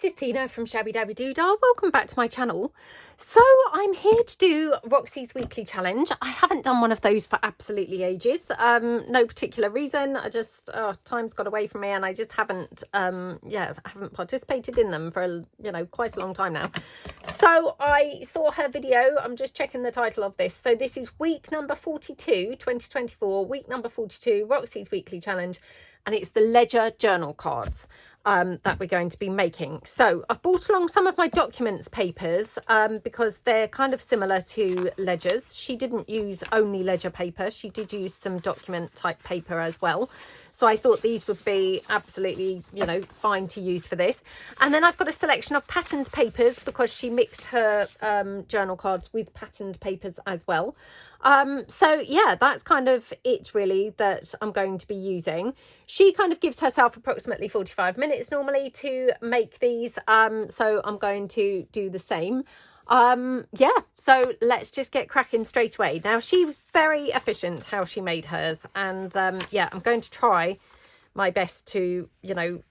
this is Tina from Shabbydabbydoodah. Welcome back to my channel. So I'm here to do Roxy's weekly challenge. I haven't done one of those for absolutely ages. No particular reason. I just time's got away from me and I just haven't haven't participated in them for quite a long time now. So I saw her video. I'm just checking the title of this. So this is week number 42, 2024, week number 42, Roxy's weekly challenge, and it's the ledger journal cards that we're going to be making. So I've brought along some of my documents papers because they're kind of similar to ledgers. She didn't use only ledger paper. She did use some document type paper as well. So I thought these would be absolutely, fine to use for this. And then I've got a selection of patterned papers because she mixed her journal cards with patterned papers as well. So yeah, that's kind of it really that I'm going to be using. She kind of gives herself approximately 45 minutes normally to make these. So I'm going to do the same. So let's just get cracking straight away. Now, she was very efficient how she made hers, and I'm going to try my best to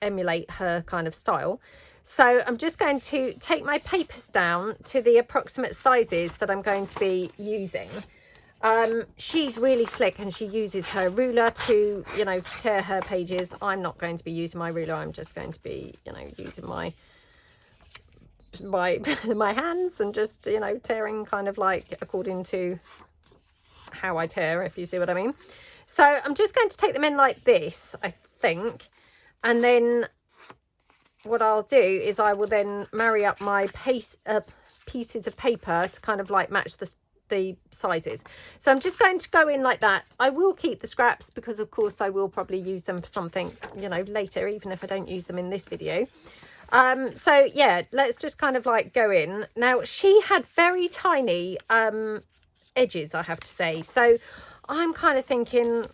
emulate her kind of style. So I'm just going to take my papers down to the approximate sizes that I'm going to be using. She's really slick and she uses her ruler to tear her pages. I'm not going to be using my ruler. I'm just going to be using my hands and just tearing kind of like according to how I tear, if you see what I mean. So I'm just going to take them in like this, I think, and then what I'll do is I will then marry up my pieces of paper to kind of like match the sizes. So I'm just going to go in like that. I will keep the scraps because of course I will probably use them for something later, even if I don't use them in this video. So yeah, let's just kind of like go in. Now, she had very tiny edges, I have to say, so I'm kind of thinking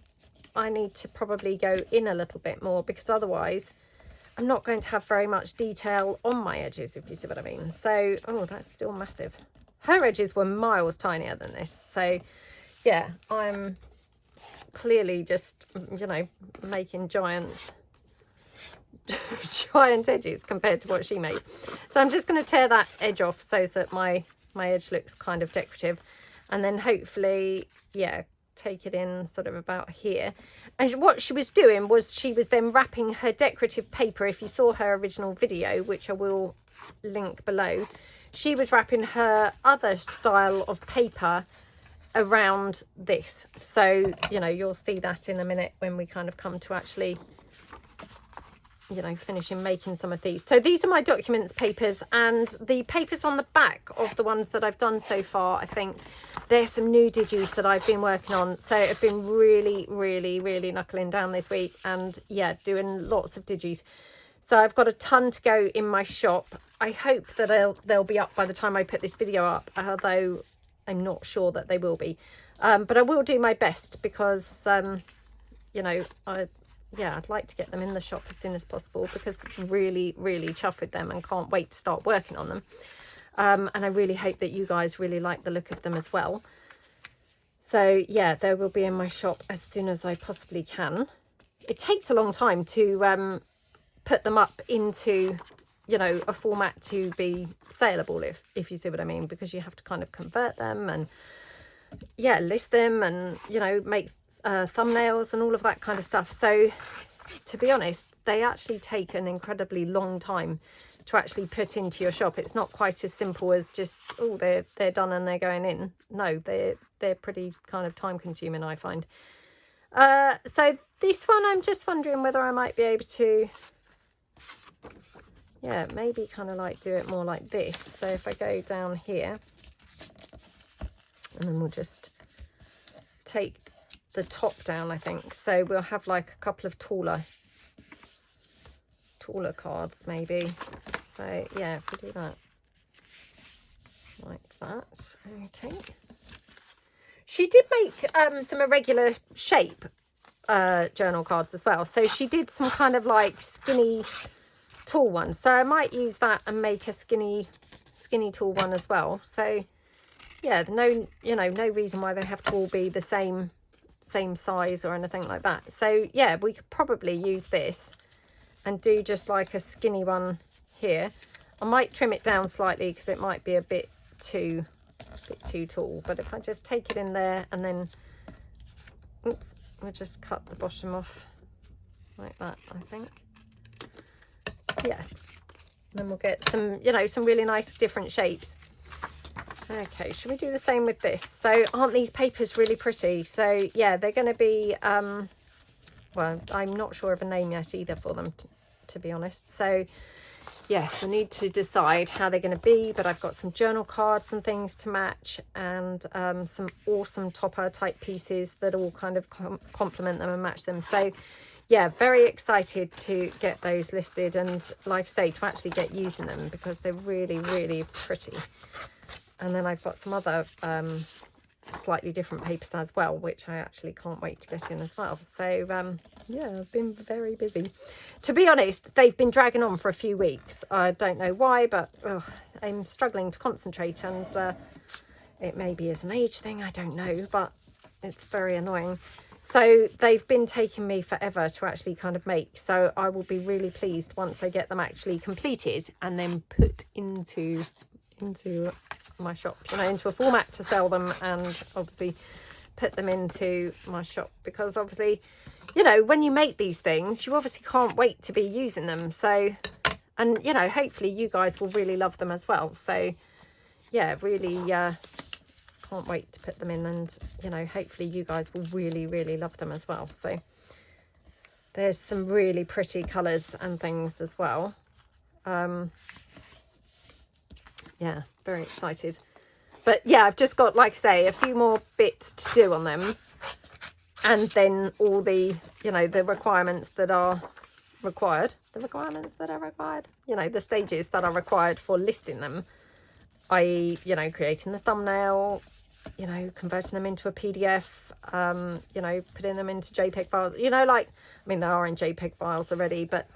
I need to probably go in a little bit more because otherwise I'm not going to have very much detail on my edges, if you see what I mean. So, oh, that's still massive. Her edges were miles tinier than this. So yeah, I'm clearly just making giant edges compared to what she made. So I'm just going to tear that edge off so that my edge looks kind of decorative, and then hopefully take it in sort of about here. And what she was doing was she was then wrapping her decorative paper. If you saw her original video, which I will link below, she was wrapping her other style of paper around this. So you'll see that in a minute when we kind of come to actually finishing making some of these. So these are my documents papers, and the papers on the back of the ones that I've done so far, I think there's some new digis that I've been working on. So I've been really knuckling down this week and doing lots of digis. So I've got a ton to go in my shop. I hope that they'll be up by the time I put this video up, although I'm not sure that they will be. But I will do my best because I'd like to get them in the shop as soon as possible because I'm really chuffed with them and can't wait to start working on them. And I really hope that you guys really like the look of them as well. So yeah, they will be in my shop as soon as I possibly can. It takes a long time to put them up into a format to be saleable, if you see what I mean, because you have to kind of convert them and list them and make thumbnails and all of that kind of stuff. So to be honest, they actually take an incredibly long time to actually put into your shop. It's not quite as simple as just they're done and they're going in. No, they're pretty kind of time consuming, I find. So this one, I'm just wondering whether I might be able to maybe kind of like do it more like this. So if I go down here, and then we'll just take the top down, I think. So we'll have like a couple of taller cards maybe. So yeah, if we do that like that. Okay. She did make some irregular shape journal cards as well. So she did some kind of like skinny tall ones. So I might use that and make a skinny tall one as well. So yeah, no reason why they have to all be the same size or anything like that. So yeah, we could probably use this and do just like a skinny one here. I might trim it down slightly because it might be a bit too tall, but if I just take it in there and then, oops, we'll just cut the bottom off like that, I think. Yeah, then we'll get some, you know, some really nice different shapes. Okay, should we do the same with this? So aren't these papers really pretty? So yeah, they're going to be well, I'm not sure of a name yet either for them, to be honest. So yes, I need to decide how they're going to be, but I've got some journal cards and things to match, and some awesome topper type pieces that all kind of complement them and match them. So yeah, very excited to get those listed, and like I say, to actually get using them because they're really, really pretty. And then I've got some other slightly different papers as well, which I actually can't wait to get in as well. So yeah, I've been very busy. To be honest, they've been dragging on for a few weeks. I don't know why, but I'm struggling to concentrate, and it maybe is an age thing, I don't know, but it's very annoying. So they've been taking me forever to actually kind of make, so I will be really pleased once I get them actually completed and then put into my shop, you know, into a format to sell them, and obviously put them into my shop, because obviously, you know, when you make these things, you obviously can't wait to be using them. So, and you know, hopefully you guys will really love them as well. So yeah, really can't wait to put them in, and you know, hopefully you guys will really, really love them as well. So there's some really pretty colours and things as well. Yeah, very excited. But yeah, I've just got, like I say, a few more bits to do on them, and then all the, you know, the requirements that are required, you know, the stages that are required for listing them, i.e., you know, creating the thumbnail, you know, converting them into a PDF, you know, putting them into JPEG files, you know, like, I mean, they are in JPEG files already, but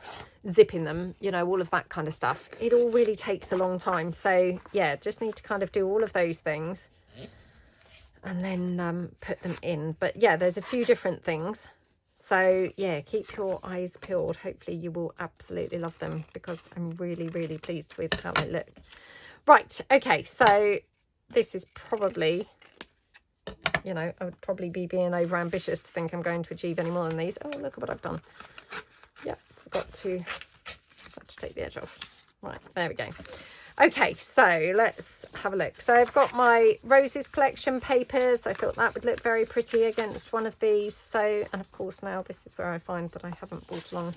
zipping them, you know, all of that kind of stuff. It all really takes a long time. So yeah, just need to kind of do all of those things and then put them in. But yeah, there's a few different things. So yeah, keep your eyes peeled. Hopefully you will absolutely love them, because I'm really, really pleased with how they look. Right, okay, so this is probably, you know, I would probably be being over ambitious to think I'm going to achieve any more than these. Oh, look at what I've done. Yep, forgot to take the edge off. Right, there we go. Okay, so let's have a look. So I've got my Roses collection papers. I thought that would look very pretty against one of these. So, and of course now this is where I find that I haven't brought along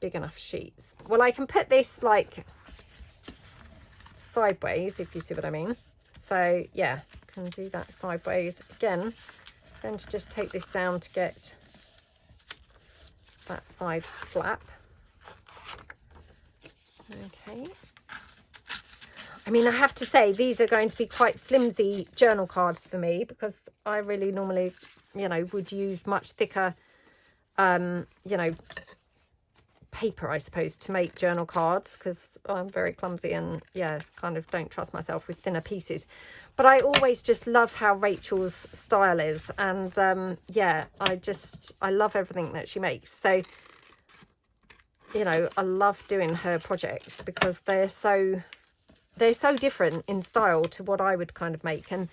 big enough sheets. Well, I can put this like sideways, if you see what I mean. So yeah, can do that sideways. Again, I'm going to just take this down to get that side flap. Okay. I mean, I have to say these are going to be quite flimsy journal cards for me, because I really normally, you know, would use much thicker, you know, paper, I suppose, to make journal cards, because I'm very clumsy and yeah, kind of don't trust myself with thinner pieces. But I always just love how Rachel's style is, and yeah, I love everything that she makes. So, you know, I love doing her projects because they're so different in style to what I would kind of make. And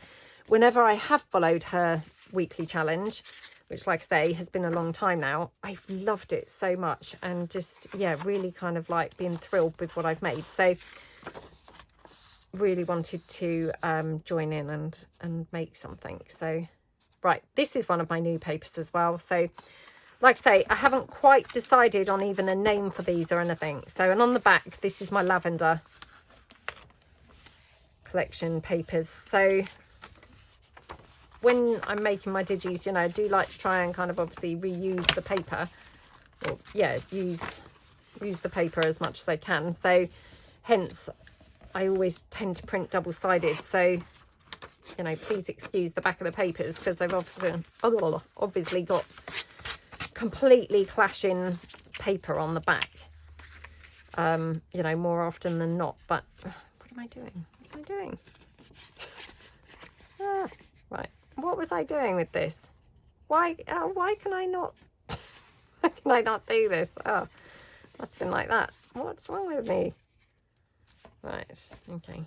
whenever I have followed her weekly challenge, which, like I say, has been a long time now, I've loved it so much, and just, yeah, really kind of like being thrilled with what I've made. So really wanted to join in and make something. So right, this is one of my new papers as well. So like I say, I haven't quite decided on even a name for these or anything. So, and on the back, this is my lavender collection papers. So when I'm making my digis, you know, I do like to try and kind of obviously reuse the paper, or yeah, use the paper as much as I can. So hence I always tend to print double-sided. So, you know, please excuse the back of the papers, because they've obviously got completely clashing paper on the back, you know, more often than not. But what am I doing? Right, what was I doing with this? Why can I not why can I not do this? Oh, must have been like that. What's wrong with me? Right, okay.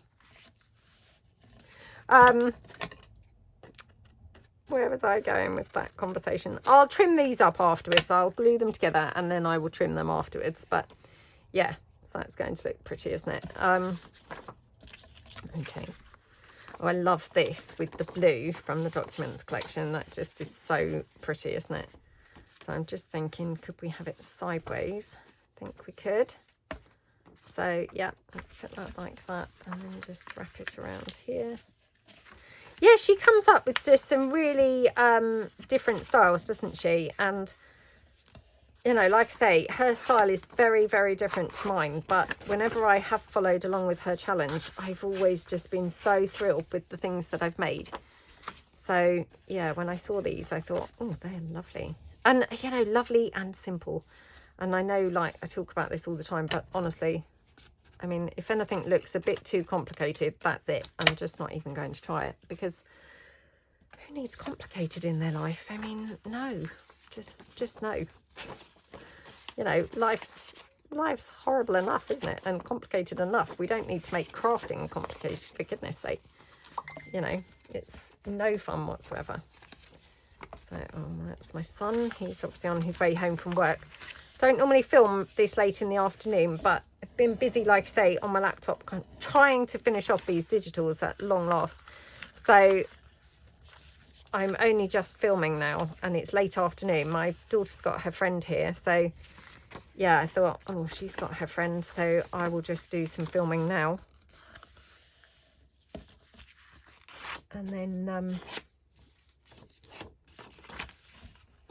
Where was I going with that conversation? I'll trim these up afterwards. I'll glue them together and then I will trim them afterwards. But yeah, that's going to look pretty, isn't it? Okay. Oh, I love this with the blue from the documents collection. That just is so pretty, isn't it? So I'm just thinking, could we have it sideways? I think we could. So yeah, let's put that like that and then just wrap it around here. Yeah, she comes up with just some really different styles, doesn't she? And, you know, like I say, her style is very, very different to mine. But whenever I have followed along with her challenge, I've always just been so thrilled with the things that I've made. So, yeah, when I saw these, I thought, oh, they're lovely. And, you know, lovely and simple. And I know, like, I talk about this all the time, but honestly, I mean, if anything looks a bit too complicated, that's it. I'm just not even going to try it, because who needs complicated in their life? I mean, no, just no. You know, life's horrible enough, isn't it? And complicated enough. We don't need to make crafting complicated, for goodness sake. You know, it's no fun whatsoever. So, oh, that's my son. He's obviously on his way home from work. Don't normally film this late in the afternoon, but I've been busy, like I say, on my laptop, kind of trying to finish off these digitals at long last. So I'm only just filming now, and it's late afternoon. My daughter's got her friend here, so yeah, I thought, oh, she's got her friend, so I will just do some filming now. And then,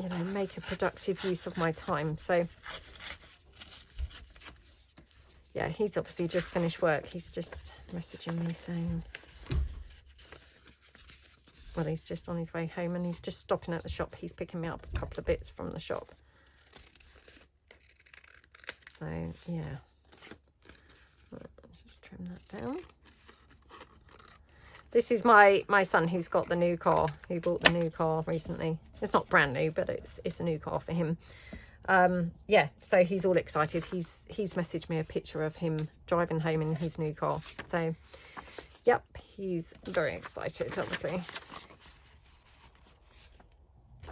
you know, make a productive use of my time. So yeah, he's obviously just finished work. He's just messaging me saying, well, he's just on his way home and he's just stopping at the shop. He's picking me up a couple of bits from the shop. So yeah, just trim that down. This is my son who's got the new car, who bought the new car recently. It's not brand new, but it's a new car for him. Yeah, so he's all excited. He's messaged me a picture of him driving home in his new car. So, yep, he's very excited, obviously.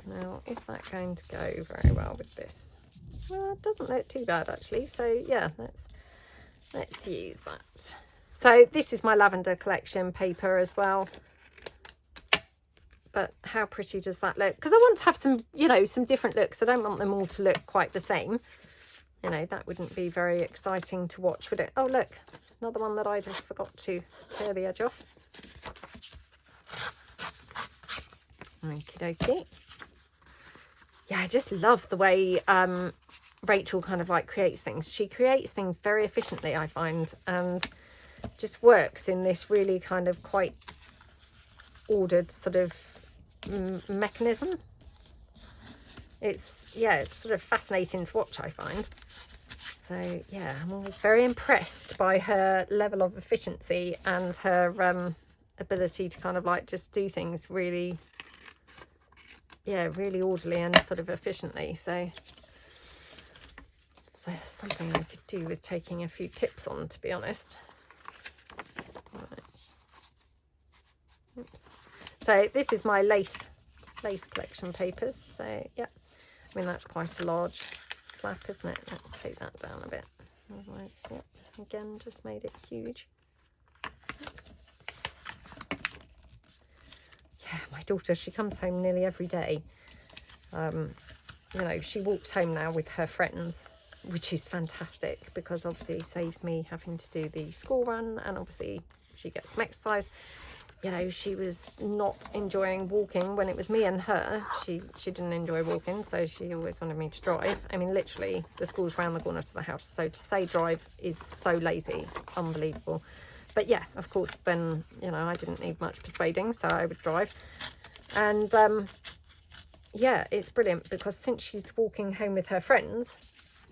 Now, is that going to go very well with this? Well, it doesn't look too bad, actually. So, yeah, let's use that. So this is my lavender collection paper as well. But how pretty does that look? Because I want to have some, you know, some different looks. I don't want them all to look quite the same. You know, that wouldn't be very exciting to watch, would it? Oh, look, another one that I just forgot to tear the edge off. Okie dokie. Yeah, I just love the way Rachel kind of like creates things. She creates things very efficiently, I find, and just works in this really kind of quite ordered sort of mechanism. It's sort of fascinating to watch, I find. So yeah, I'm always very impressed by her level of efficiency and her ability to kind of like just do things really, really orderly and sort of efficiently. So something I could do with taking a few tips on, to be honest. Right. Oops. So this is my lace collection papers. So yeah, I mean, that's quite a large flap, isn't it? Let's take that down a bit. Otherwise, yep, again, just made it huge. Oops. Yeah, my daughter, she comes home nearly every day. You know, she walks home now with her friends, which is fantastic because obviously it saves me having to do the school run, and obviously she gets some exercise. You know, she was not enjoying walking when it was me and her. She didn't enjoy walking, so she always wanted me to drive. I mean, literally, the school's round the corner to the house, so to say drive is so lazy, unbelievable. But yeah, of course, then, you know, I didn't need much persuading, so I would drive. And yeah, it's brilliant because since she's walking home with her friends,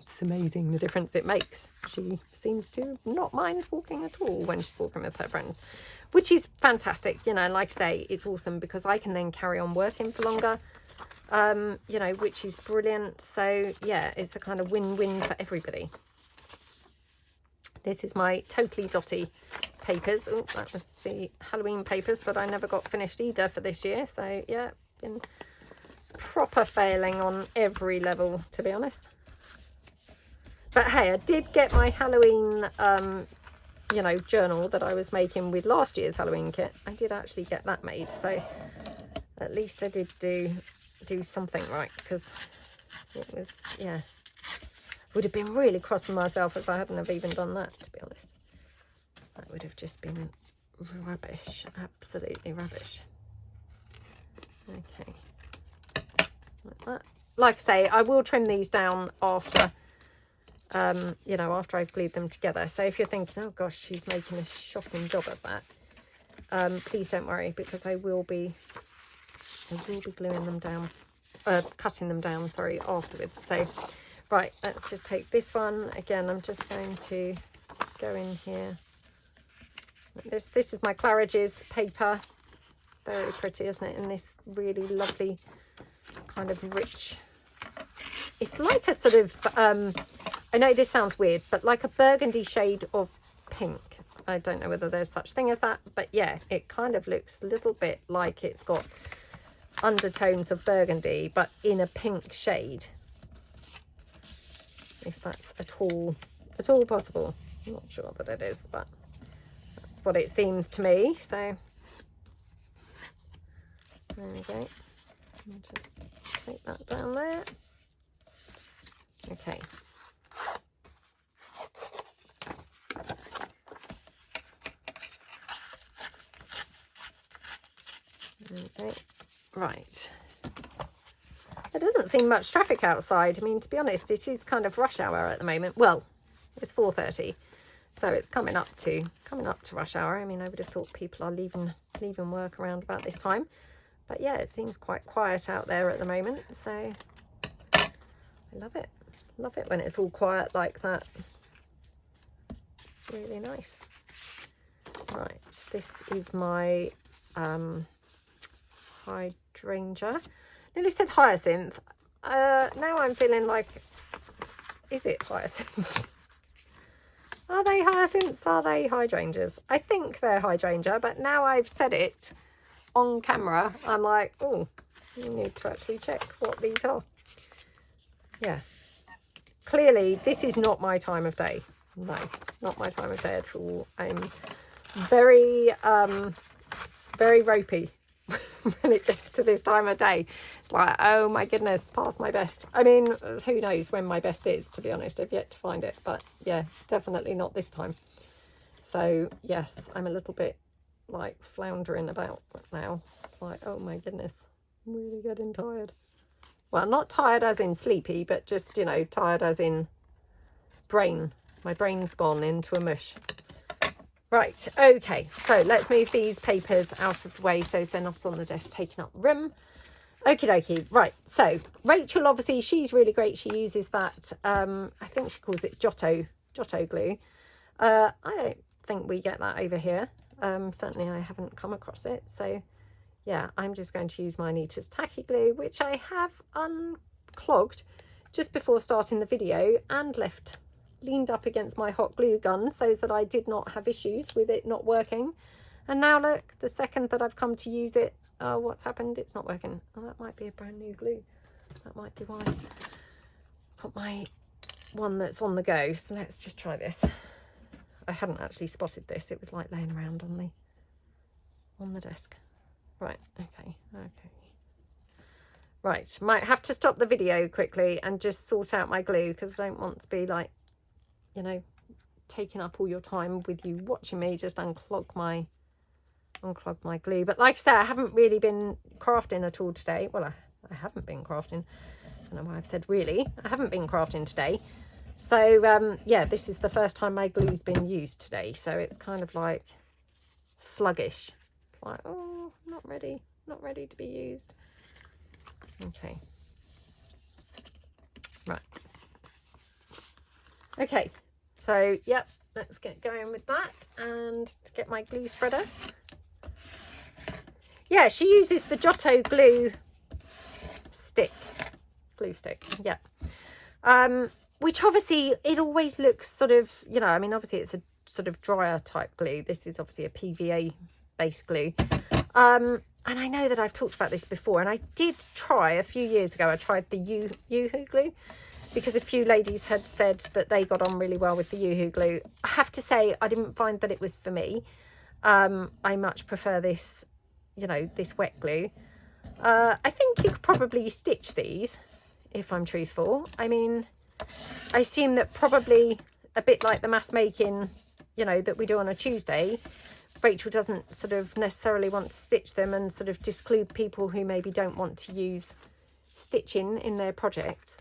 it's amazing the difference it makes. She seems to not mind walking at all when she's walking with her friends, which is fantastic. You know, like I say, it's awesome because I can then carry on working for longer, you know, which is brilliant. So yeah, it's a kind of win-win for everybody. This is my Totally Dotty papers. Oh, that was the Halloween papers that I never got finished either for this year. So yeah, been proper failing on every level, to be honest. But hey, I did get my Halloween, you know, journal that I was making with last year's Halloween kit. I did actually get that made, so at least I did do something right, because it was, yeah, would have been really cross with myself if I hadn't have even done that, to be honest. That would have just been rubbish, absolutely rubbish. Okay, like that. Like I say, I will trim these down after, you know, after I've glued them together. So if you're thinking, oh gosh, she's making a shocking job of that, please don't worry, because I will be gluing them down, cutting them down, sorry, afterwards. So right, let's just take this one again. I'm just going to go in here. This is my Claridge's paper. Very pretty, isn't it? In this really lovely kind of rich, it's like a sort of I know this sounds weird, but like a burgundy shade of pink. I don't know whether there's such thing as that, but yeah, it kind of looks a little bit like it's got undertones of burgundy, but in a pink shade. If that's at all possible. I'm not sure that it is, but that's what it seems to me. So there we go. I'll just take that down there. Okay. Okay. Right. There doesn't seem much traffic outside. I mean, to be honest, it is kind of rush hour at the moment. Well, it's 4:30, so it's coming up to rush hour. I mean, I would have thought people are leaving work around about this time, but yeah, it seems quite quiet out there at the moment. So I love it when it's all quiet like that. It's really nice. Right, this is my hydrangea. Nearly said hyacinth. Now I'm feeling like, is it hyacinth? Are they hyacinths? Are they hydrangeas? I think they're hydrangea, but now I've said it on camera, I'm like, oh, you need to actually check what these are. Yeah, clearly this is not my time of day. No, not my time of day at all. I'm very very ropey when it gets to this time of day. It's like, oh my goodness, past my best. I mean, who knows when my best is, to be honest. I've yet to find it, but yeah, definitely not this time. So yes, I'm a little bit like floundering about now. It's like, oh my goodness, I'm really getting tired. Well, not tired as in sleepy, but just, you know, tired as in brain. My brain's gone into a mush. Right, okay, so let's move these papers out of the way so they're not on the desk taking up room. Okie dokie. Right, so Rachel, obviously, she's really great. She uses that, I think she calls it Giotto glue. I don't think we get that over here. Certainly I haven't come across it. So yeah, I'm just going to use my Anita's Tacky Glue, which I have unclogged just before starting the video and left leaned up against my hot glue gun so that I did not have issues with it not working. And now look, the second that I've come to use it, what's happened? It's not working. Oh, that might be a brand new glue. That might be why. Got my one that's on the go. So let's just try this. I hadn't actually spotted this. It was like laying around on the desk. Right, okay. Right, might have to stop the video quickly and just sort out my glue, because I don't want to be like, you know, taking up all your time with you watching me just unclog my glue. But like I said, I haven't really been crafting at all today. Well, I haven't been crafting. I don't know why I've said really. I haven't been crafting today. So yeah, this is the first time my glue's been used today. So it's kind of like sluggish. Like, oh, not ready to be used. Okay. Right. Okay. So, yep, let's get going with that and to get my glue spreader. Yeah, she uses the Giotto glue stick. Yeah. which obviously it always looks sort of, you know, I mean, obviously it's a sort of drier type glue. This is obviously a PVA based glue. And I know that I've talked about this before, and I did try a few years ago, I tried the Yoo-hoo glue, because a few ladies had said that they got on really well with the Yoo-hoo glue. I have to say, I didn't find that it was for me. I much prefer this, you know, this wet glue. I think you could probably stitch these, if I'm truthful. I mean, I assume that probably a bit like the mass making, you know, that we do on a Tuesday, Rachel doesn't sort of necessarily want to stitch them and sort of disclude people who maybe don't want to use stitching in their projects.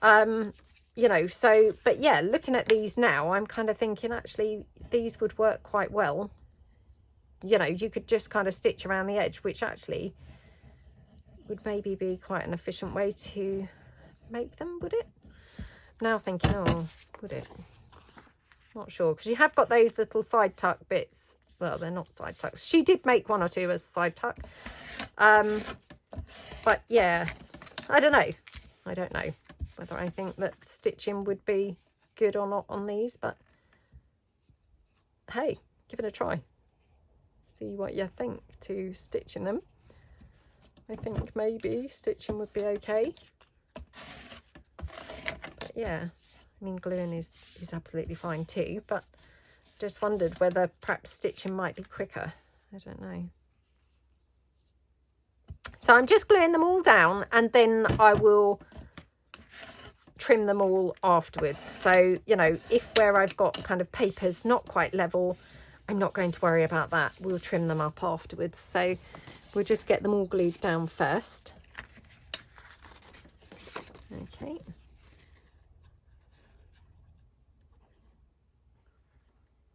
You know, so, but yeah, looking at these now, I'm kind of thinking actually these would work quite well. You know, you could just kind of stitch around the edge, which actually would maybe be quite an efficient way to make them, would it? Now thinking, oh, would it? Not sure, because you have got those little side tuck bits. Well, they're not side tucks. She did make one or two as side tuck. But yeah, I don't know. I don't know whether I think that stitching would be good or not on these, but hey, give it a try. See what you think to stitching them. I think maybe stitching would be okay. But yeah, I mean, gluing is absolutely fine too, but just wondered whether perhaps stitching might be quicker. I don't know. So I'm just gluing them all down, and then I will trim them all afterwards. So, you know, if where I've got kind of papers not quite level, I'm not going to worry about that. We'll trim them up afterwards. So we'll just get them all glued down first. Okay.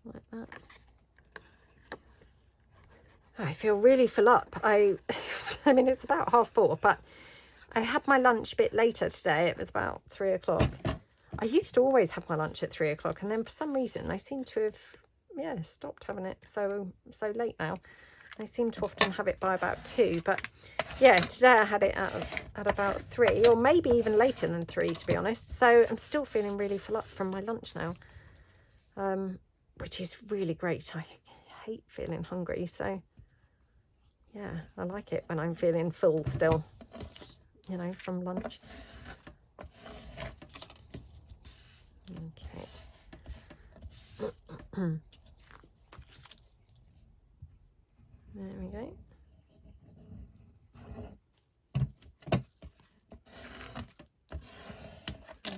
Like that. I feel really full up. I mean, it's about 4:30, but I had my lunch a bit later today. It was about 3 o'clock. I used to always have my lunch at 3 o'clock, and then for some reason I seem to have, yeah, stopped having it so late now. I seem to often have it by about 2, but yeah, today I had it at about 3, or maybe even later than 3, to be honest. So I'm still feeling really full up from my lunch now, which is really great. I hate feeling hungry, so yeah, I like it when I'm feeling full still, you know, from lunch. Okay. There we go.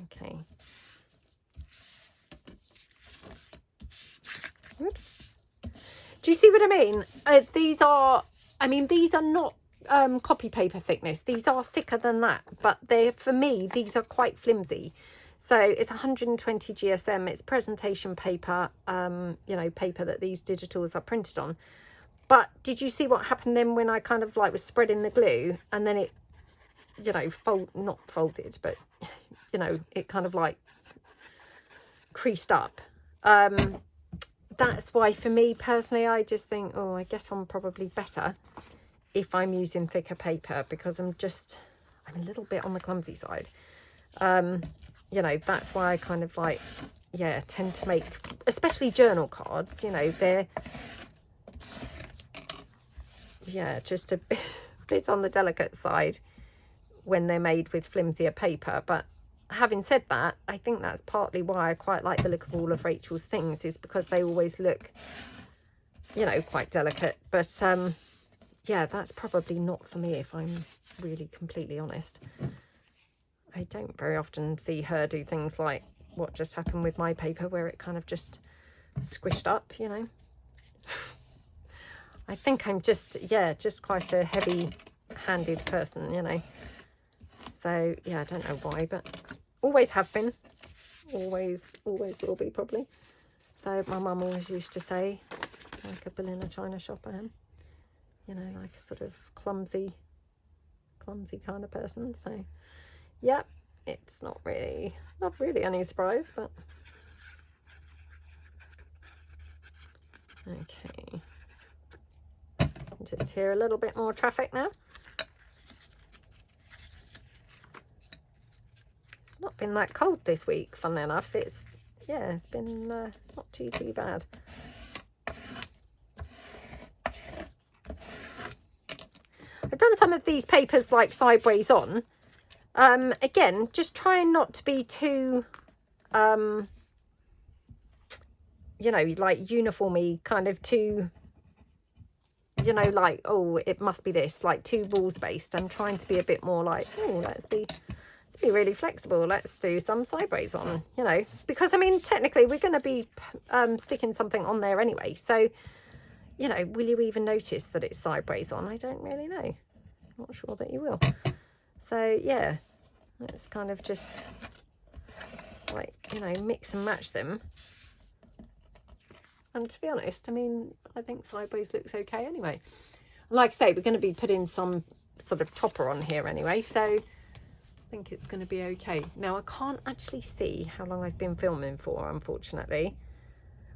Okay. Whoops. Do you see what I mean? These are, I mean, these are not copy paper thickness. These are thicker than that, but they're, for me, these are quite flimsy. So it's 120 GSM. It's presentation paper, you know, paper that these digitals are printed on. But did you see what happened then when I kind of like was spreading the glue, and then it, you know, not folded, but, you know, it kind of like creased up. That's why for me personally, I just think, oh, I get on probably better if I'm using thicker paper, because I'm a little bit on the clumsy side. You know, that's why I kind of like, yeah, tend to make, especially journal cards, you know, they're, yeah, just a bit on the delicate side when they're made with flimsier paper. But having said that, I think that's partly why I quite like the look of all of Rachel's things, is because they always look, you know, quite delicate. But yeah, that's probably not for me, if I'm really completely honest. I don't very often see her do things like what just happened with my paper, where it kind of just squished up, you know. I think I'm just, yeah, just quite a heavy-handed person, you know. So, yeah, I don't know why, but always have been. Always will be, probably. So my mum always used to say, like a bull in a china shop I am. You know, like a sort of clumsy kind of person. So, yeah, it's not really any surprise, but okay. Just hear a little bit more traffic now. It's not been that cold this week, funnily enough. It's been not too bad. I've done some of these papers like sideways on. Again, just trying not to be too, you know, like uniformy, kind of too, you know, like, oh, it must be this, like too rules based. I'm trying to be a bit more like, oh, let's be really flexible. Let's do some sideways on, you know, because I mean, technically we're going to be sticking something on there anyway. So, you know, will you even notice that it's sideways on? I don't really know. Not sure that you will. So yeah, let's kind of just like, you know, mix and match them. And to be honest, I mean, I think sideways looks okay anyway. Like I say, we're going to be putting some sort of topper on here anyway, so I think it's going to be okay. Now, I can't actually see how long I've been filming for, unfortunately.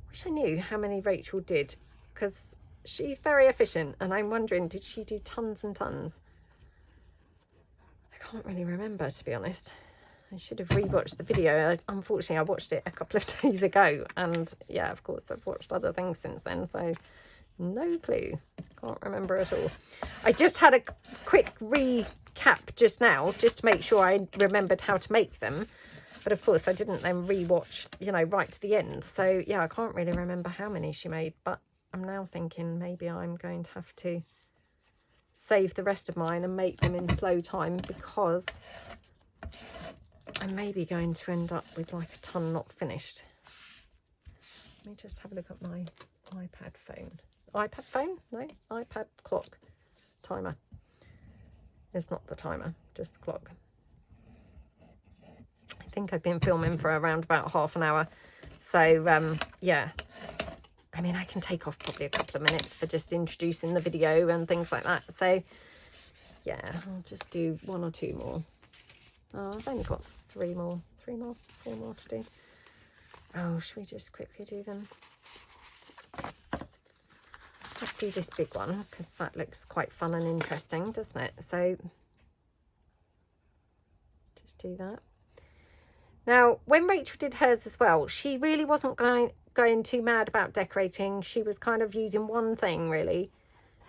Wish I knew how many Rachel did, because she's very efficient, and I'm wondering, did she do tons and tons? I can't really remember, to be honest. I should have rewatched the video. Unfortunately, I watched it a couple of days ago, and yeah, of course, I've watched other things since then, so no clue. Can't remember at all. I just had a quick recap just now, just to make sure I remembered how to make them. But of course, I didn't then rewatch, you know, right to the end. So yeah, I can't really remember how many she made, but I'm now thinking maybe I'm going to have to save the rest of mine and make them in slow time, because I'm maybe going to end up with like a ton not finished. Let me just have a look at my iPad phone. iPad phone? No, iPad clock. Timer. It's not the timer, just the clock. I think I've been filming for around about half an hour. So, yeah. I mean, I can take off probably a couple of minutes for just introducing the video and things like that. So, yeah, I'll just do 1 or 2 more. Oh, I've only got 4 more to do. Oh, should we just quickly do them? Let's do this big one, because that looks quite fun and interesting, doesn't it? So just do that. Now, when Rachel did hers as well, she really wasn't going too mad about decorating. She was kind of using one thing really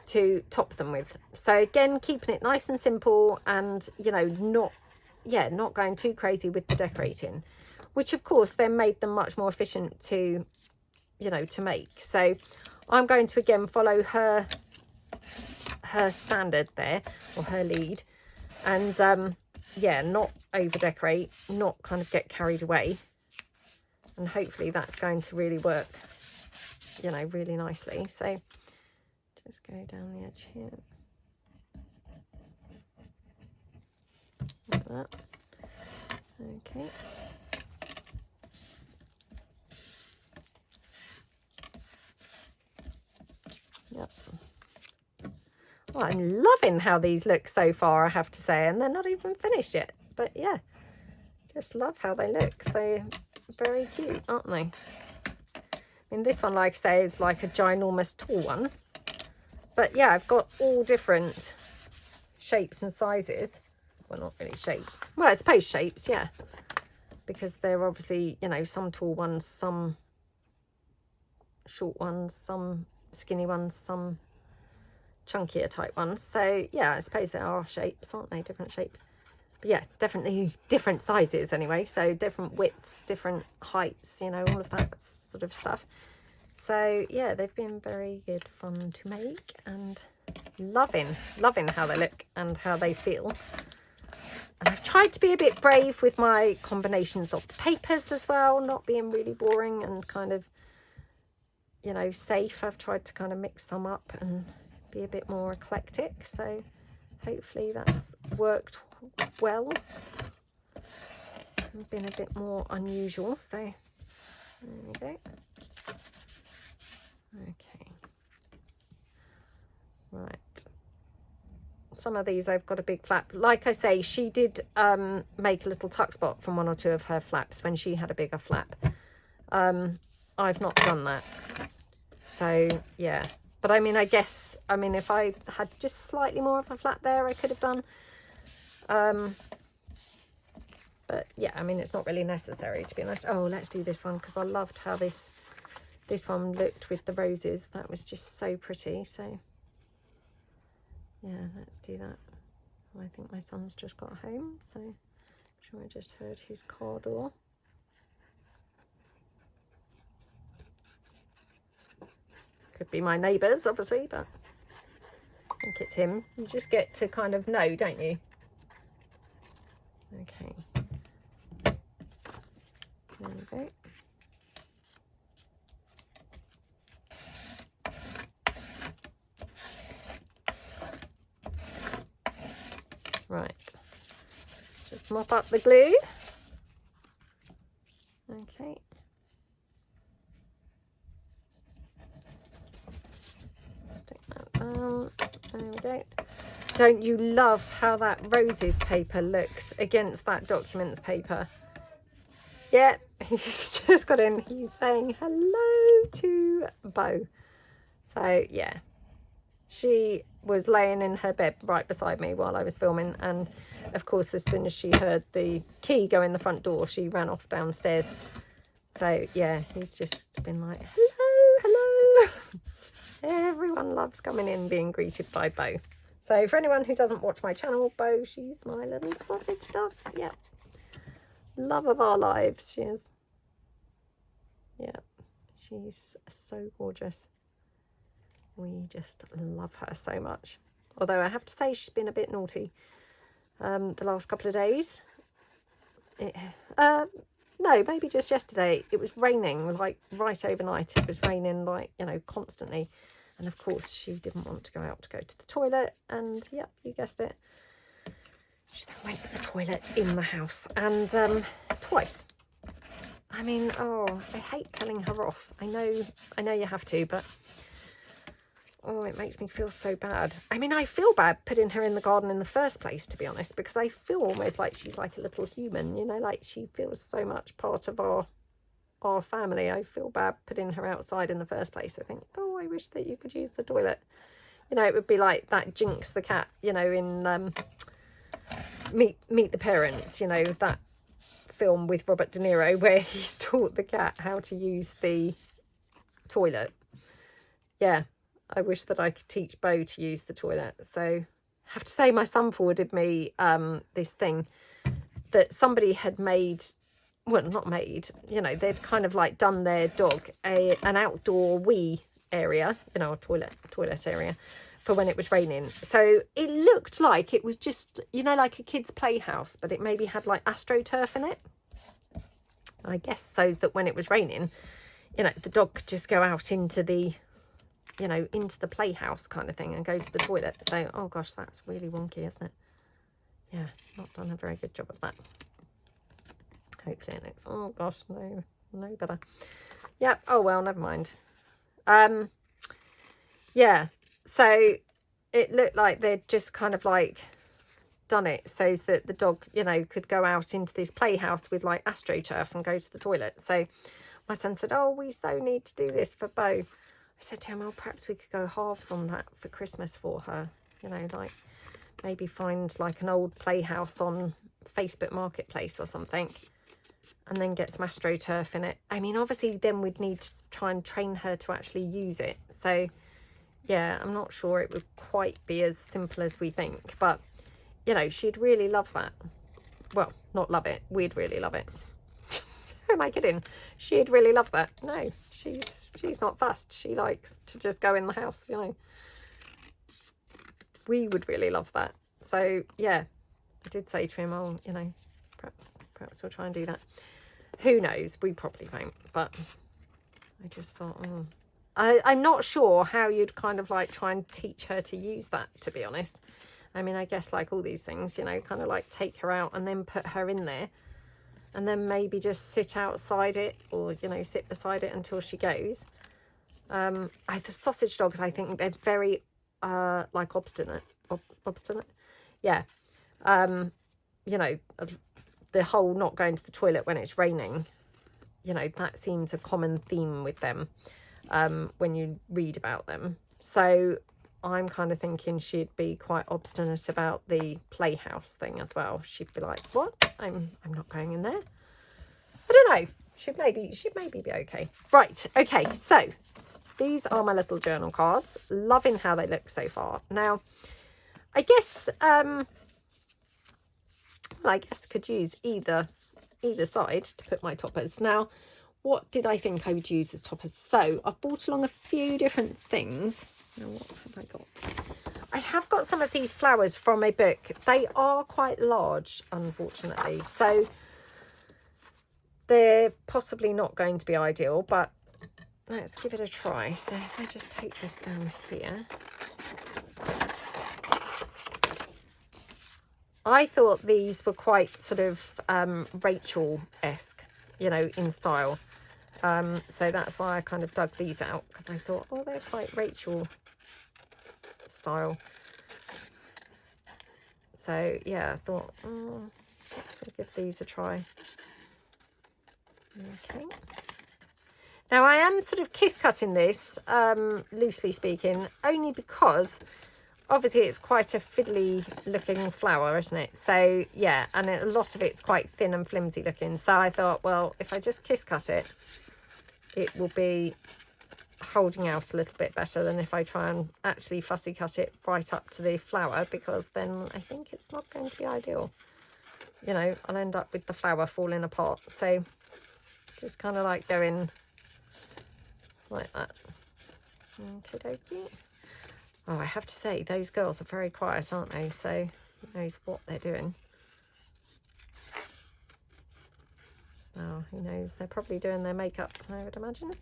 to top them with. So again, keeping it nice and simple, and, you know, not going too crazy with the decorating, which of course then made them much more efficient to, you know, to make. So I'm going to again follow her standard there, or her lead, and yeah, not over decorate, not kind of get carried away, and hopefully that's going to really work, you know, really nicely. So just go down the edge here. Like that. Okay. Yep. Well, I'm loving how these look so far, I have to say, and they're not even finished yet. But yeah, just love how they look. They're very cute, aren't they? I mean, this one, like I say, is like a ginormous tall one. But yeah, I've got all different shapes and sizes. Well, not really shapes. Well, I suppose shapes, yeah. Because they're obviously, you know, some tall ones, some short ones, some skinny ones, some chunkier type ones. So yeah, I suppose there are shapes, aren't they? Different shapes. But yeah, definitely different sizes anyway. So different widths, different heights, you know, all of that sort of stuff. So yeah, they've been very good fun to make, and loving how they look and how they feel. And I've tried to be a bit brave with my combinations of the papers as well, not being really boring and kind of, you know, safe. I've tried to kind of mix some up and be a bit more eclectic. So hopefully that's worked well. I've been a bit more unusual. So there we go. Okay. Right. Some of these I've got a big flap. Like I say, she did make a little tuck spot from 1 or 2 of her flaps when she had a bigger flap. I've not done that. So yeah, but I mean, I guess, I mean, if I had just slightly more of a flap there, I could have done. But yeah, I mean, it's not really necessary, to be honest. Oh, let's do this one, because I loved how this one looked with the roses. That was just so pretty. So yeah, let's do that. I think my son's just got home, so I'm sure I just heard his car door. Could be my neighbours, obviously, but I think it's him. You just get to kind of know, don't you? Okay. There we go. Right. Just mop up the glue. Okay. Stick that down. There we go. Don't you love how that roses paper looks against that documents paper? Yeah, he's just got in. He's saying hello to Bo. So yeah, she was laying in her bed right beside me while I was filming, and of course as soon as she heard the key go in the front door, she ran off downstairs. So yeah, he's just been like, hello, hello. Everyone loves coming in being greeted by Bo. So for anyone who doesn't watch my channel, Bo, she's my little sausage dog. Yeah, love of our lives she is. Yeah, she's so gorgeous. We just love her so much. Although I have to say she's been a bit naughty the last couple of days. No, maybe just yesterday. It was raining like right overnight. It was raining like, you know, constantly. And of course she didn't want to go out to go to the toilet. And yeah, you guessed it. She then went to the toilet in the house, and twice. I mean, oh, I hate telling her off. I know you have to, but oh, it makes me feel so bad. I mean, I feel bad putting her in the garden in the first place, to be honest, because I feel almost like she's like a little human, you know, like she feels so much part of our family. I feel bad putting her outside in the first place. I think, oh, I wish that you could use the toilet. You know, it would be like that Jinx the cat, you know, in Meet the Parents, you know, that film with Robert De Niro where he's taught the cat how to use the toilet. Yeah, I wish that I could teach Bo to use the toilet. So I have to say, my son forwarded me this thing that somebody had made, well, not made, you know, they'd kind of like done their dog an outdoor wee area, you know, a toilet area for when it was raining. So it looked like it was just, you know, like a kid's playhouse, but it maybe had like AstroTurf in it. I guess so that when it was raining, you know, the dog could just go out into the, you know, into the playhouse kind of thing and go to the toilet. So, oh gosh, that's really wonky, isn't it? Yeah, not done a very good job of that. Hopefully it looks, oh gosh, no better. Yeah, oh well, never mind. Yeah, so it looked like they'd just kind of like done it so that the dog, you know, could go out into this playhouse with like AstroTurf and go to the toilet. So my son said, oh, we so need to do this for Bo. I said to him, oh, perhaps we could go halves on that for Christmas for her. You know, like maybe find like an old playhouse on Facebook Marketplace or something, and then get some AstroTurf in it. I mean, obviously then we'd need to try and train her to actually use it. So yeah, I'm not sure it would quite be as simple as we think, but you know, she'd really love that. Well, not love it, we'd really love it. Who am I kidding? She'd really love that. No, she's not fussed. She likes to just go in the house, you know. We would really love that. So yeah, I did say to him, oh, you know, perhaps we'll try and do that. Who knows? We probably won't, but I just thought, oh. I'm not sure how you'd kind of like try and teach her to use that, to be honest. I mean, I guess like all these things, you know, kind of like take her out and then put her in there, and then maybe just sit outside it, or, you know, sit beside it until she goes. The sausage dogs, I think they're very like obstinate. Yeah. You know, the whole not going to the toilet when it's raining, you know, that seems a common theme with them when you read about them. So I'm kind of thinking she'd be quite obstinate about the playhouse thing as well. She'd be like, what? I'm not going in there. I don't know. She'd maybe be okay. Right, okay, so these are my little journal cards. Loving how they look so far. Now, I guess I could use either side to put my toppers. Now, what did I think I would use as toppers? So I've brought along a few different things. Now, what have I got? I have got some of these flowers from a book. They are quite large, unfortunately. So they're possibly not going to be ideal, but let's give it a try. So if I just take this down here. I thought these were quite sort of Rachel-esque, you know, in style. So that's why I kind of dug these out, because I thought, oh, they're quite Rachel style. So yeah, I thought, let's give these a try. Okay. Now I am sort of kiss cutting this, loosely speaking, only because obviously it's quite a fiddly looking flower, isn't it? So yeah, and a lot of it's quite thin and flimsy looking. So I thought, well, if I just kiss cut it, it will be holding out a little bit better than if I try and actually fussy cut it right up to the flower, because then I think it's not going to be ideal. You know, I'll end up with the flower falling apart. So just kind of like going like that. Okie dokie. Oh, I have to say, those girls are very quiet, aren't they? So who knows what they're doing. Oh, who knows? They're probably doing their makeup, I would imagine.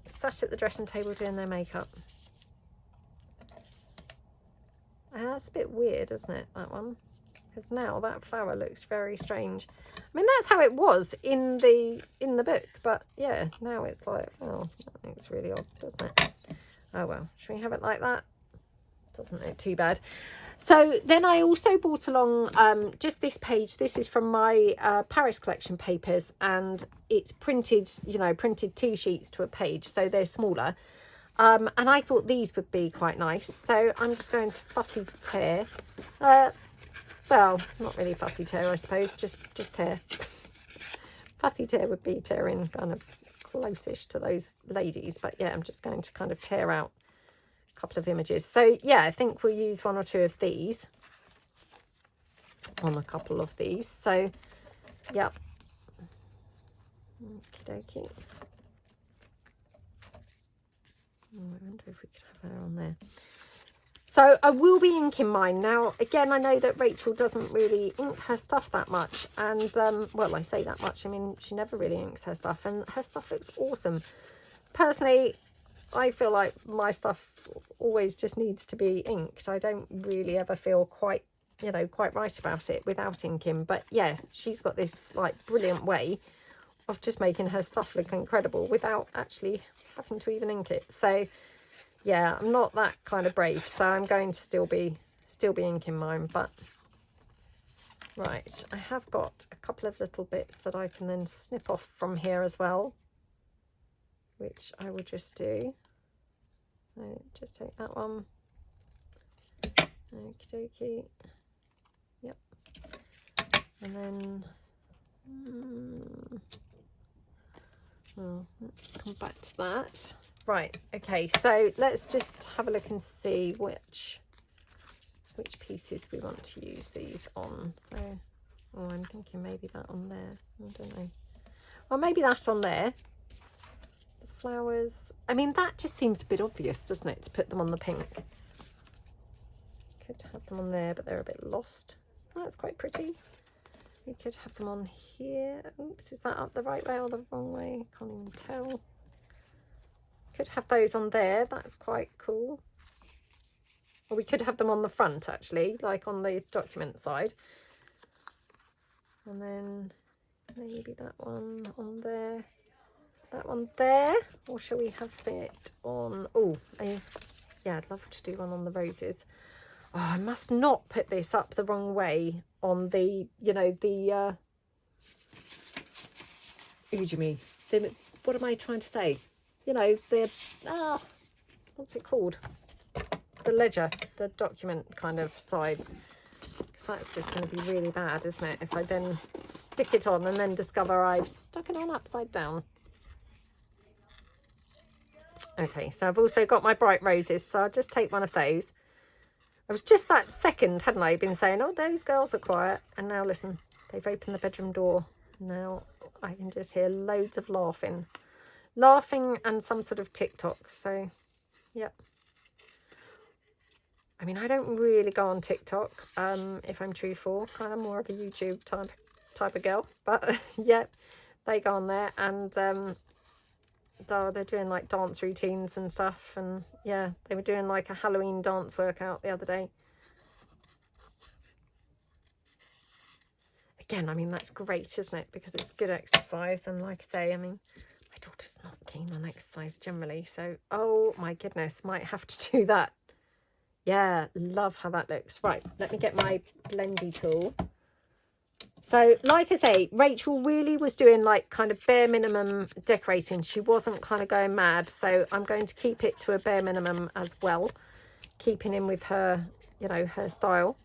Sat at the dressing table doing their makeup. That's a bit weird, isn't it, that one? Because now that flower looks very strange. I mean, that's how it was in the book, but yeah, now it's like, oh, that looks really odd, doesn't it? Oh well, should we have it like that? Doesn't look too bad. So then I also brought along just this page. This is from my Paris collection papers, and it's printed, you know, printed 2 sheets to a page, so they're smaller. And I thought these would be quite nice. So I'm just going to fussy tear. Well, not really fussy tear, I suppose, just tear. Fussy tear would be tearing kind of close-ish to those ladies, but yeah, I'm just going to kind of tear out couple of images. So yeah, I think we'll use 1 or 2 of these on a couple of these. So yeah, okie dokie. Oh, I wonder if we could have her on there. So I will be inking mine now. Again, I know that Rachel doesn't really ink her stuff that much, and well, I say that much, I mean, she never really inks her stuff, and her stuff looks awesome. Personally, I feel like my stuff always just needs to be inked. I don't really ever feel quite, you know, quite right about it without inking. But yeah, she's got this like brilliant way of just making her stuff look incredible without actually having to even ink it. So yeah, I'm not that kind of brave, so I'm going to still be inking mine. But right, I have got a couple of little bits that I can then snip off from here as well, which I will just do. So just take that one. Okie dokie. Yep. And then let's come back to that. Right, okay, so let's just have a look and see which pieces we want to use these on. So oh, I'm thinking maybe that on there. I don't know. Well, maybe that on there. Flowers, I mean, that just seems a bit obvious, doesn't it, to put them on the pink. Could have them on there, but they're a bit lost. Oh, that's quite pretty. We could have them on here. Oops, is that up the right way or the wrong way? Can't even tell. Could have those on there. That's quite cool. Or we could have them on the front, actually, like on the document side. And then maybe that one on there. That one there, or shall we have it on? Oh, yeah, I'd love to do one on the roses. Oh, I must not put this up the wrong way on the, you know, the what am I trying to say? You know, the what's it called? The ledger, the document kind of sides. Because that's just going to be really bad, isn't it? If I then stick it on and then discover I've stuck it on upside down. Okay, so I've also got my bright roses, so I'll just take one of those. I was just that second, hadn't I, been saying, oh, those girls are quiet. And now listen, they've opened the bedroom door. Now I can just hear loads of laughing. Laughing and some sort of TikTok. So, yep. I mean, I don't really go on TikTok, if I'm truthful. Kind of more of a YouTube type of girl. But, yeah, they go on there and they're doing, like, dance routines and stuff. And, yeah, they were doing, like, a Halloween dance workout the other day. Again, I mean, that's great, isn't it? Because it's good exercise. And, like I say, I mean, my daughter's not keen on exercise generally. So, oh, my goodness, might have to do that. Yeah, love how that looks. Right, let me get my blendy tool. So, like I say, Rachel really was doing like kind of bare minimum decorating. She wasn't kind of going mad. So I'm going to keep it to a bare minimum as well. Keeping in with her, you know, her style.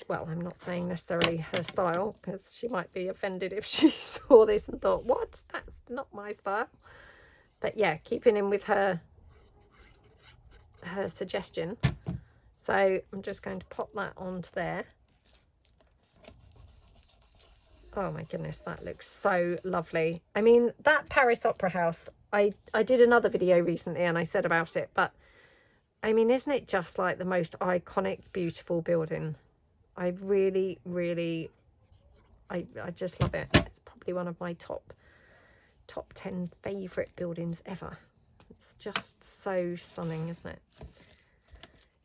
Well, I'm not saying necessarily her style because she might be offended if she saw this and thought, what? That's not my style. But yeah, keeping in with her suggestion. So I'm just going to pop that onto there. Oh my goodness, that looks so lovely. I mean, that Paris Opera House, I did another video recently and I said about it, but I mean, isn't it just like the most iconic, beautiful building? I really, really, I just love it. It's probably one of my top 10 favourite buildings ever. It's just so stunning, isn't it?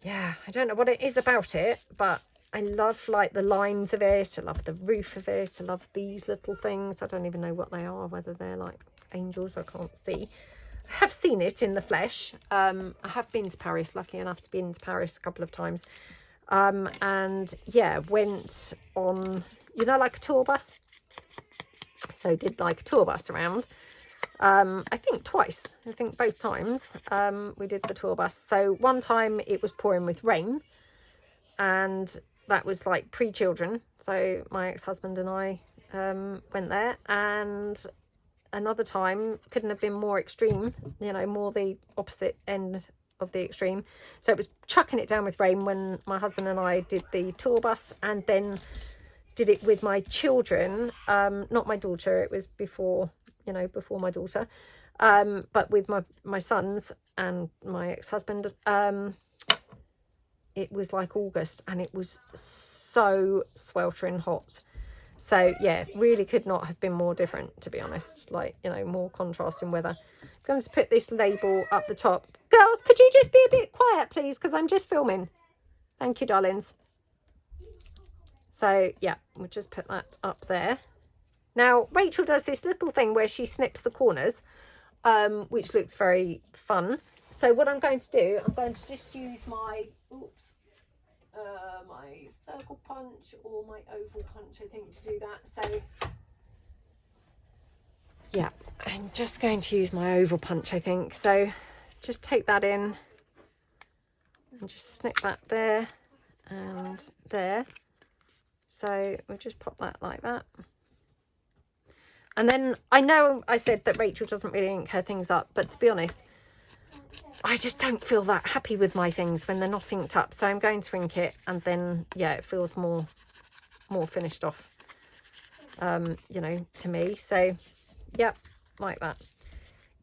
Yeah, I don't know what it is about it, but I love like the lines of it. I love the roof of it. I love these little things. I don't even know what they are, whether they're like angels, I can't see. I have seen it in the flesh. I have been to Paris, lucky enough to be into Paris a couple of times. And yeah, went on, you know, like a tour bus. So did like a tour bus around. I think twice. I think both times we did the tour bus. So one time it was pouring with rain, and that was like pre-children. So my ex-husband and I went there, and another time couldn't have been more extreme, you know, more the opposite end of the extreme. So it was chucking it down with rain when my husband and I did the tour bus, and then did it with my children, not my daughter, it was before, you know, before my daughter, but with my sons and my ex-husband. It was like August and it was so sweltering hot. So yeah, really could not have been more different, to be honest, like, you know, more contrasting weather. I'm going to put this label up the top. Girls, could you just be a bit quiet, please, because I'm just filming. Thank you, darlings. So yeah, we'll just put that up there. Now, Rachel does this little thing where she snips the corners, which looks very fun. So what I'm going to do, I'm going to just use my, my circle punch or my oval punch, I think, to do that. So yeah, I'm just going to use my oval punch, I think. So just take that in and just snip that there and there. So we'll just pop that like that. And then I know I said that Rachel doesn't really ink her things up, but to be honest, I just don't feel that happy with my things when they're not inked up. So I'm going to ink it, and then yeah, it feels more finished off, you know, to me. So yep, like that.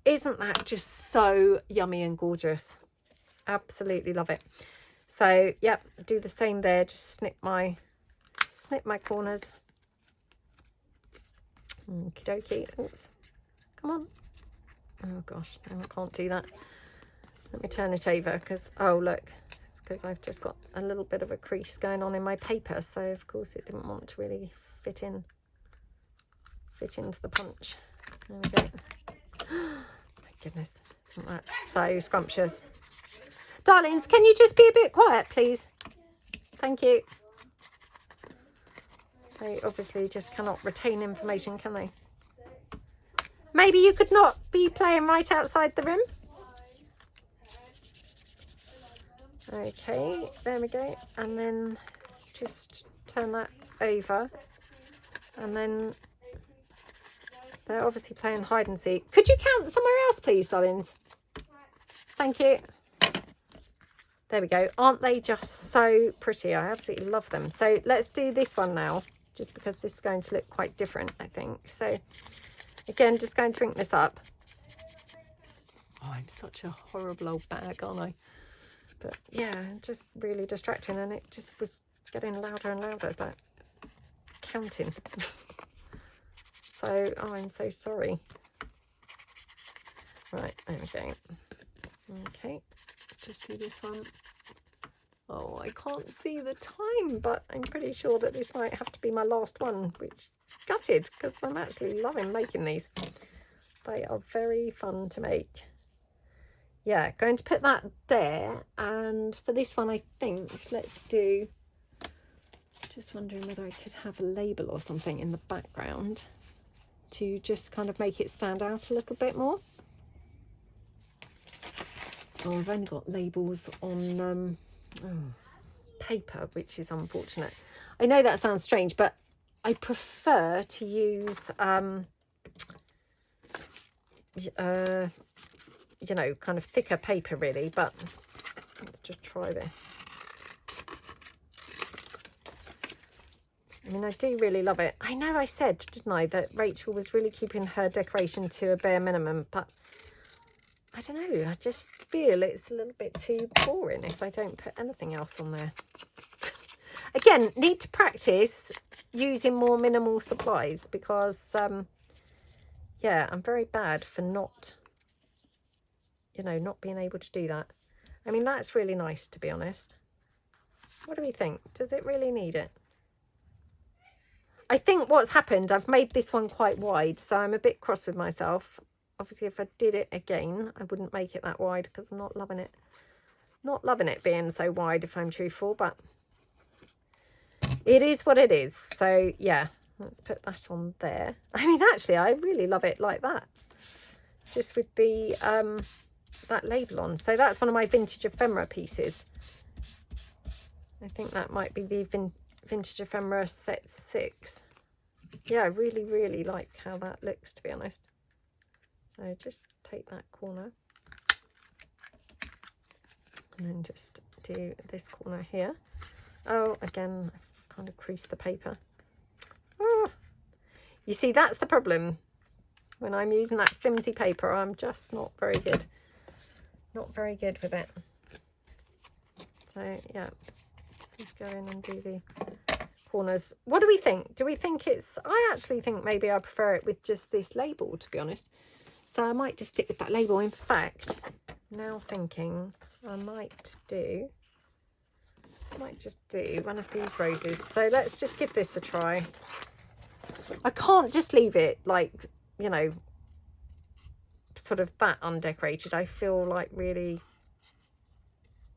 Isn't that just so yummy and gorgeous? Absolutely love it. So yep, do the same there. Just snip my corners. Okie dokie. Oops. Come on. Oh gosh, no, I can't do that. Let me turn it over because, oh look, it's because I've just got a little bit of a crease going on in my paper. So of course it didn't want to really fit into the punch. There we go. My goodness, isn't that so scrumptious? Darlings, can you just be a bit quiet, please? Thank you. They obviously just cannot retain information, can they? Maybe you could not be playing right outside the room. Okay, there we go. And then just turn that over. And then they're obviously playing hide and seek. Could you count somewhere else, please, darlings? Thank you. There we go. Aren't they just so pretty? I absolutely love them. So let's do this one now, just because this is going to look quite different, I think. So again, just going to ink this up. Oh, I'm such a horrible old bag, aren't I? But yeah, just really distracting, and it just was getting louder and louder, that counting. So, oh, I'm so sorry. Right, there we go. Okay, just do this one. Oh, I can't see the time, but I'm pretty sure that this might have to be my last one, which gutted, because I'm actually loving making these. They are very fun to make. Yeah, going to put that there, and for this one I think let's do, just wondering whether I could have a label or something in the background to just kind of make it stand out a little bit more. Oh, I've only got labels on paper, which is unfortunate. I know that sounds strange, but I prefer to use you know, kind of thicker paper really, but let's just try this. I mean, I do really love it. I know I said, didn't I, that Rachel was really keeping her decoration to a bare minimum, but I don't know, I just feel it's a little bit too boring if I don't put anything else on there. Again, need to practice using more minimal supplies, because yeah, I'm very bad for not, you know, not being able to do that. I mean, that's really nice, to be honest. What do we think? Does it really need it? I think what's happened, I've made this one quite wide, so I'm a bit cross with myself. Obviously, if I did it again, I wouldn't make it that wide, because I'm not loving it. Not loving it being so wide, if I'm truthful, but it is what it is. So yeah, let's put that on there. I mean, actually, I really love it like that, just with the that label on. So that's one of my vintage ephemera pieces. I think that might be the vintage ephemera set 6. Yeah, I really like how that looks, to be honest. So just take that corner and then just do this corner here. Oh, again, I've kind of creased the paper. Oh, you see, that's the problem. When I'm using that flimsy paper, I'm just not very good. Not very good with it. So yeah, just go in and do the corners. What do we think? Do we think it's, I actually think maybe I prefer it with just this label, to be honest. So I might just stick with that label. In fact, now thinking I might just do one of these roses. So let's just give this a try. I can't just leave it like, you know, sort of that undecorated. I feel like really,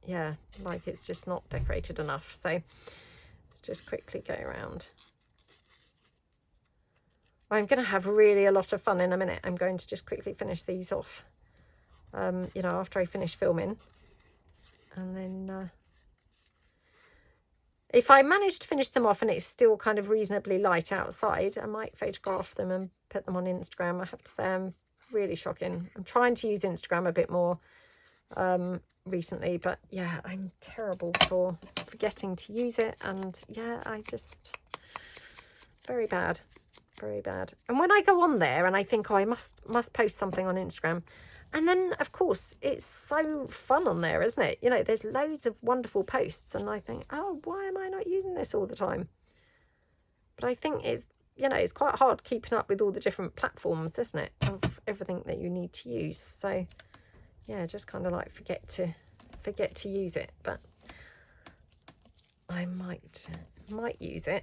yeah, like it's just not decorated enough. So let's just quickly go around. I'm going to have really a lot of fun in a minute. I'm going to just quickly finish these off, you know, after I finish filming. And then if I manage to finish them off and it's still kind of reasonably light outside, I might photograph them and put them on Instagram. I have to say, I'm really shocking. I'm trying to use Instagram a bit more recently, but yeah, I'm terrible for forgetting to use it. And yeah, I just, very bad. Very bad. And when I go on there and I think, oh, I must post something on Instagram, and then of course it's so fun on there, isn't it? You know, there's loads of wonderful posts, and I think, oh, why am I not using this all the time? But I think it's, you know, it's quite hard keeping up with all the different platforms, isn't it, of everything that you need to use. So yeah, just kind of like forget to use it. But I might use it.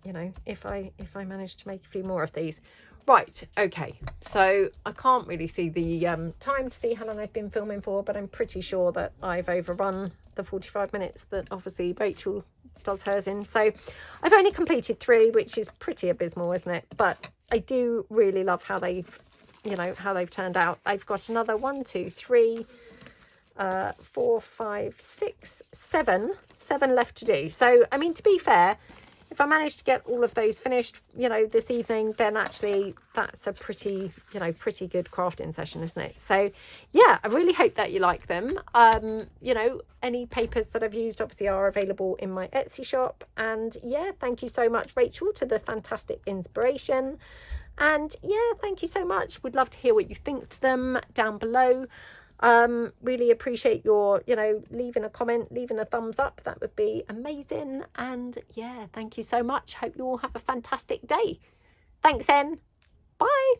You know, if I manage to make a few more of these. Right, okay, so I can't really see the time to see how long I've been filming for, but I'm pretty sure that I've overrun the 45 minutes that obviously Rachel does hers in. So I've only completed 3, which is pretty abysmal, isn't it? But I do really love how they've, you know, how they've turned out. I've got another 1, 2, 3, 4, 5, 6, 7 left to do. So I mean, to be fair, if I manage to get all of those finished, you know, this evening, then actually that's a pretty, you know, pretty good crafting session, isn't it? So yeah, I really hope that you like them. You know, any papers that I've used obviously are available in my Etsy shop. And yeah, thank you so much, Rachel, to the fantastic inspiration. And yeah, thank you so much. Would love to hear what you think to them down below. Really appreciate your, you know, leaving a comment, leaving a thumbs up. That would be amazing. And yeah, thank you so much. Hope you all have a fantastic day. Thanks then. Bye.